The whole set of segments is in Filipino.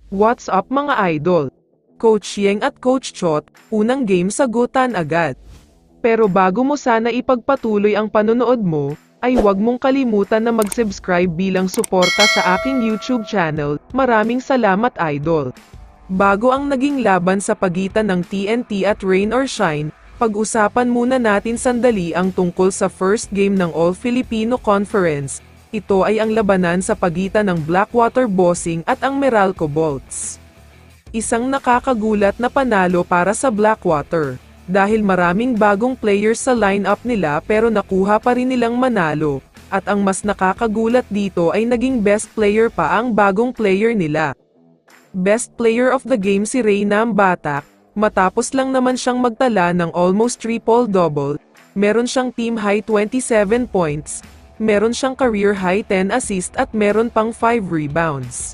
What's up mga idol? Coach Yeng at Coach Chot, unang game sagutan agad. Pero bago mo sana ipagpatuloy ang panonood mo, ay huwag mong kalimutan na mag-subscribe bilang suporta sa aking YouTube channel. Maraming salamat idol. Bago ang naging laban sa pagitan ng TNT at Rain or Shine, pag-usapan muna natin sandali ang tungkol sa first game ng All-Filipino Conference. Ito ay ang labanan sa pagitan ng Blackwater Bossing at ang Meralco Bolts. Isang nakakagulat na panalo para sa Blackwater, dahil maraming bagong players sa lineup nila pero nakuha pa rin nilang manalo, at ang mas nakakagulat dito ay naging best player pa ang bagong player nila. Best player of the game si Reyna Batak, matapos lang naman siyang magtala ng almost triple-double, meron siyang team high 27 points, meron siyang career high 10 assist at meron pang 5 rebounds.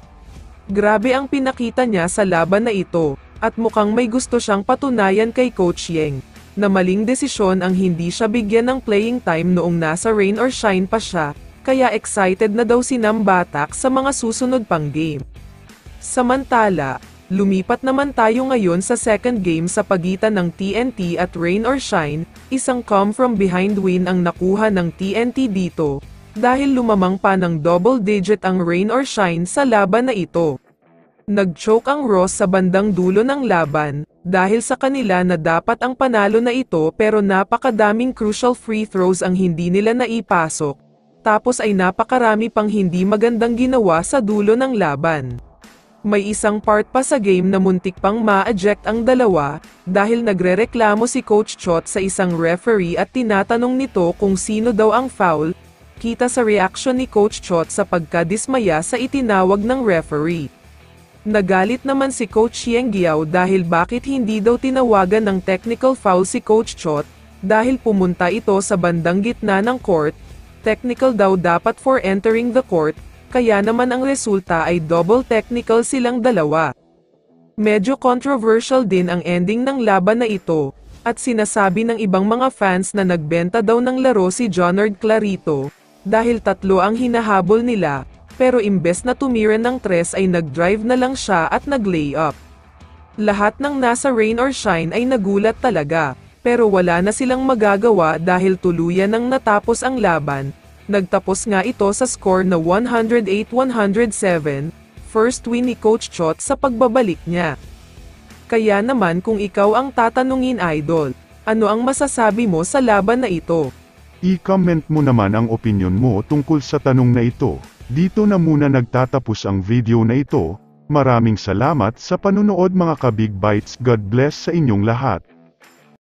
Grabe ang pinakita niya sa laban na ito, at mukhang may gusto siyang patunayan kay Coach Yeng, na maling desisyon ang hindi siya bigyan ng playing time noong nasa Rain or Shine pa siya, kaya excited na daw si Batak sa mga susunod pang game. Samantala, lumipat naman tayo ngayon sa second game sa pagitan ng TNT at Rain or Shine. Isang come from behind win ang nakuha ng TNT dito, dahil lumamang pa ng double digit ang Rain or Shine sa laban na ito. Nag-choke ang Ross sa bandang dulo ng laban, dahil sa kanila na dapat ang panalo na ito pero napakadaming crucial free throws ang hindi nila naipasok, tapos ay napakarami pang hindi magandang ginawa sa dulo ng laban. May isang part pa sa game na muntik pang ma-eject ang dalawa, dahil nagrereklamo si Coach Chot sa isang referee at tinatanong nito kung sino daw ang foul. Kita sa reaction ni Coach Chot sa pagkadismaya sa itinawag ng referee. Nagalit naman si Coach Yeng dahil bakit hindi daw tinawagan ng technical foul si Coach Chot, dahil pumunta ito sa bandang gitna ng court. Technical daw dapat for entering the court, kaya naman ang resulta ay double technical silang dalawa. Medyo controversial din ang ending ng laban na ito, at sinasabi ng ibang mga fans na nagbenta daw ng laro si Jonard Clarito, dahil 3 ang hinahabol nila, pero imbes na tumiran ng 3 ay nag-drive na lang siya at nag-layup. Lahat ng nasa Rain or Shine ay nagulat talaga, pero wala na silang magagawa dahil tuluyan nang natapos ang laban. Nagtapos nga ito sa score na 108-107, first win ni Coach Chot sa pagbabalik niya. Kaya naman kung ikaw ang tatanungin idol, ano ang masasabi mo sa laban na ito? I-comment mo naman ang opinion mo tungkol sa tanong na ito. Dito na muna nagtatapos ang video na ito. Maraming salamat sa panunood mga ka-Big Bites. God bless sa inyong lahat.